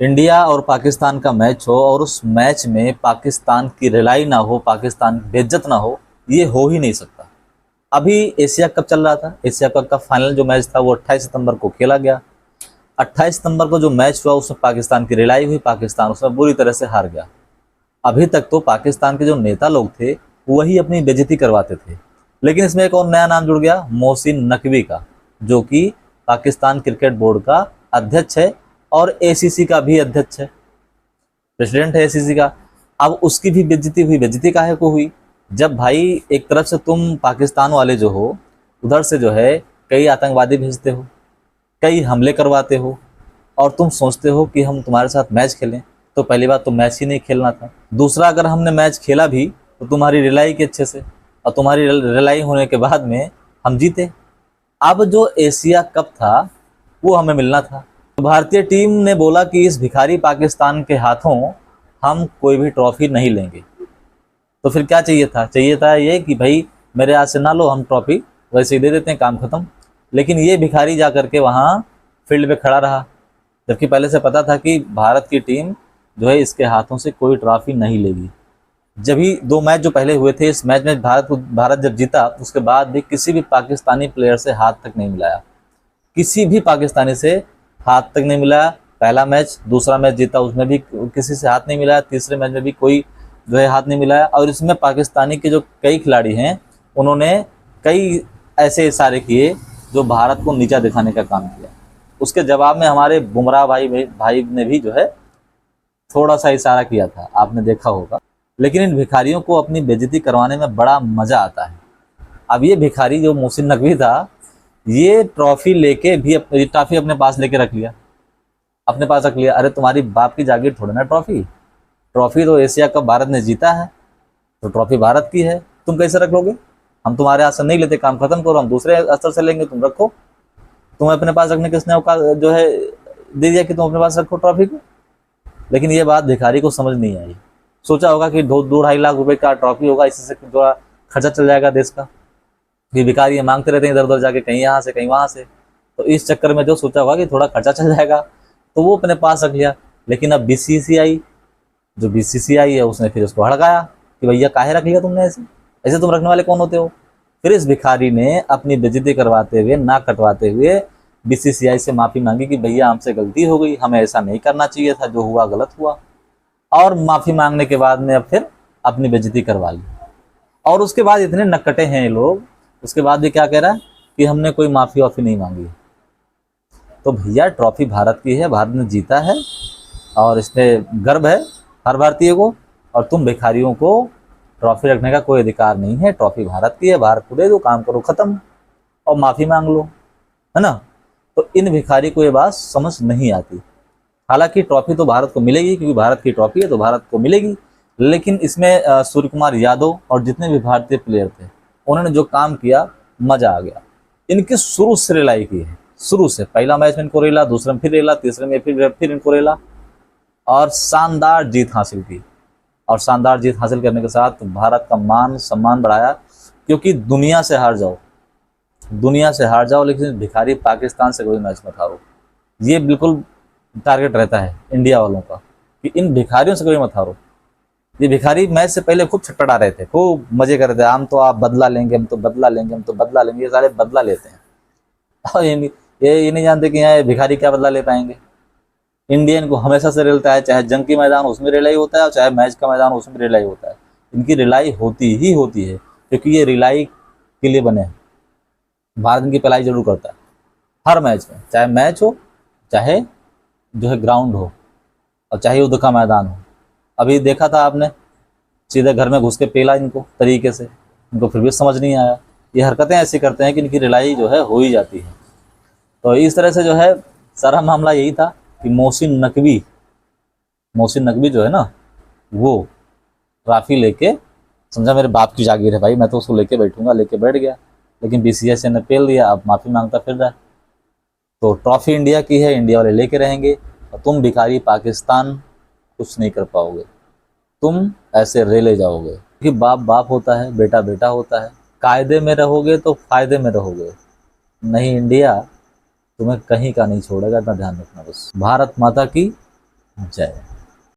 India और पाकिस्तान का match हो और उस मैच में पाकिस्तान की रिलाई ना हो, पाकिस्तान की बेइज्जत ना हो, ये हो ही नहीं सकता। अभी एशिया कप चल रहा था। एशिया कप का फाइनल जो मैच था वो 28 सितंबर को खेला गया। 28 सितंबर को जो मैच हुआ उसमें पाकिस्तान की रिलाई हुई, पाकिस्तान उसमें बुरी तरह से हार गया। अभी तक तो पाकिस्तान के जो नेता लोग थे वही अपनी बेइज्जती करवाते थे, लेकिन इसमें एक और नया नाम जुड़ गया, मोहसिन नकवी का, जो कि पाकिस्तान क्रिकेट बोर्ड का अध्यक्ष है और एसीसी का भी अध्यक्ष है, प्रेसिडेंट है एसीसी का। अब उसकी भी बेइज्जती हुई। बेइज्जती काहे को हुई? जब भाई एक तरफ से तुम पाकिस्तान वाले जो हो, उधर से जो है कई आतंकवादी भेजते हो, कई हमले करवाते हो, और तुम सोचते हो कि हम तुम्हारे साथ मैच खेलें, तो पहली बात तो मैच ही नहीं खेलना था। दूसरा, अगर हमने मैच खेला भी तो तुम्हारी रिलाई के अच्छे से, और तुम्हारी रिलाई होने के बाद में हम जीते। अब जो एशिया कप था वो हमें मिलना था। तो भारतीय टीम ने बोला कि इस भिखारी पाकिस्तान के हाथों हम कोई भी ट्रॉफी नहीं लेंगे। तो फिर क्या चाहिए था? चाहिए था ये कि भाई मेरे हाथ से ना लो, हम ट्रॉफी वैसे ही दे देते हैं, काम खत्म। लेकिन ये भिखारी जा करके वहाँ फील्ड पे खड़ा रहा, जबकि पहले से पता था कि भारत की टीम जो है इसके हाथों से कोई ट्रॉफी नहीं लेगी। जब ही दो मैच जो पहले हुए थे, इस मैच में भारत जब जीता उसके बाद भी किसी भी पाकिस्तानी प्लेयर से हाथ तक नहीं मिलाया, किसी भी पाकिस्तानी से हाथ तक नहीं मिलाया। पहला मैच, दूसरा मैच जीता उसमें भी किसी से हाथ नहीं मिलाया, तीसरे मैच में भी कोई जो है हाथ नहीं मिलाया। और इसमें पाकिस्तानी के जो कई खिलाड़ी हैं उन्होंने कई ऐसे इशारे किए जो भारत को नीचा दिखाने का काम किया। उसके जवाब में हमारे बुमराह भाई ने भी जो है थोड़ा सा इशारा किया था, आपने देखा होगा। लेकिन इन भिखारियों को अपनी बेइज्जती करवाने में बड़ा मजा आता है। अब ये भिखारी जो मोहसिन नकवी था, ये ट्रॉफी लेके भी ट्रॉफी अपने पास लेके रख लिया, अपने पास रख लिया। अरे तुम्हारी बाप की जागीर थोड़ी ना ट्रॉफी। ट्रॉफी तो एशिया कप भारत ने जीता है, तो ट्रॉफी भारत की है, तुम कैसे रख लोगे? हम तुम्हारे हाथ से नहीं लेते, काम खत्म करो, हम दूसरे स्तर से लेंगे, तुम रखो। तुम्हें अपने पास रखने किसने जो है दे दिया कि तुम अपने पास रखो ट्रॉफी को? लेकिन ये बात भिखारी को समझ नहीं आई। सोचा होगा कि 2-2.5 लाख रुपए का ट्रॉफी होगा, इसी से थोड़ा खर्चा चल जाएगा देश का। ये भिखारी ये मांगते रहते हैं इधर उधर जाके, कहीं यहाँ से कहीं वहाँ से, तो इस चक्कर में जो सोचा होगा कि थोड़ा खर्चा चल जाएगा तो वो अपने पास रख लिया। लेकिन अब बीसीसीआई, जो बीसीसीआई है, उसने फिर उसको हड़काया कि भैया काहे रख लिया तुमने, ऐसे ऐसे तुम रखने वाले कौन होते हो? फिर इस भिखारी ने अपनी बेइज्जती करवाते हुए, नाक कटवाते हुए बीसीसीआई से माफ़ी मांगी कि भैया हमसे गलती हो गई, हमें ऐसा नहीं करना चाहिए था, जो हुआ गलत हुआ। और माफ़ी मांगने के बाद में अब फिर अपनी बेइज्जती करवा ली। और उसके बाद इतने नक्कटे हैं ये लोग, उसके बाद भी क्या कह रहा है कि हमने कोई माफ़ी वाफ़ी नहीं मांगी। तो भैया ट्रॉफी भारत की है, भारत ने जीता है और इसमें गर्व है हर भारतीय को, और तुम भिखारियों को ट्रॉफी रखने का कोई अधिकार नहीं है। ट्रॉफी भारत की है, भारत को दे दो, काम करो खत्म, और माफ़ी मांग लो, है ना? तो इन भिखारी को ये बात समझ नहीं आती। हालांकि ट्रॉफी तो भारत को मिलेगी, क्योंकि भारत की ट्रॉफी है तो भारत को मिलेगी। लेकिन इसमें सूर्य कुमार यादव और जितने भी भारतीय प्लेयर थे उन्होंने जो काम किया, मज़ा आ गया। इनकी शुरू से रिलाई की है, शुरू से। पहला मैच में इनको रेला, दूसरे में फिर रेला, तीसरे में फिर इनको रेला, और शानदार जीत हासिल की। और शानदार जीत हासिल करने के साथ भारत का मान सम्मान बढ़ाया। क्योंकि दुनिया से हार जाओ, दुनिया से हार जाओ, लेकिन भिखारी पाकिस्तान से कोई मैच मत हारो। ये बिल्कुल टारगेट रहता है इंडिया वालों का कि इन भिखारियों से कोई मत हारो। ये भिखारी मैच से पहले खूब छटपटा रहे थे, खूब मजे कर रहे थे, हम तो आप बदला लेंगे, हम तो बदला लेंगे, हम तो बदला लेंगे। ये सारे बदला लेते हैं और ये नहीं जानते कि यहाँ भिखारी क्या बदला ले पाएंगे। इंडियन को हमेशा से रेलता है, चाहे जंग की मैदान उसमें रिलाई होता है और चाहे मैच का मैदान उसमें रिलाई होता है। इनकी रिलाई होती ही होती है, क्योंकि ये रिलाई के लिए बने हैं। भारत इनकी पलाई जरूर करता है हर मैच में, चाहे मैच हो, चाहे जो है ग्राउंड हो, और चाहे युद्ध का मैदान हो। अभी देखा था आपने, सीधे घर में घुस के पेला इनको तरीके से, इनको फिर भी समझ नहीं आया। ये हरकतें ऐसी करते हैं कि इनकी रिलाई जो है हो ही जाती है। तो इस तरह से जो है सारा मामला यही था कि मोहसिन नकवी जो है ना, वो ट्रॉफी लेके, समझा मेरे बाप की जागीर है भाई, मैं तो उसको लेके बैठूंगा, लेके बैठ गया। लेकिन बीसीसीआई ने पेल दिया, अब माफ़ी मांगता फिर रहा है। तो ट्रॉफी इंडिया की है, इंडिया वाले लेके रहेंगे, और तुम भिखारी पाकिस्तान कुछ नहीं कर पाओगे, तुम ऐसे रेले जाओगे। क्योंकि बाप बाप होता है, बेटा बेटा होता है। कायदे में रहोगे तो फायदे में रहोगे, नहीं इंडिया तुम्हें कहीं का नहीं छोड़ेगा, इतना ध्यान रखना बस। भारत माता की जय।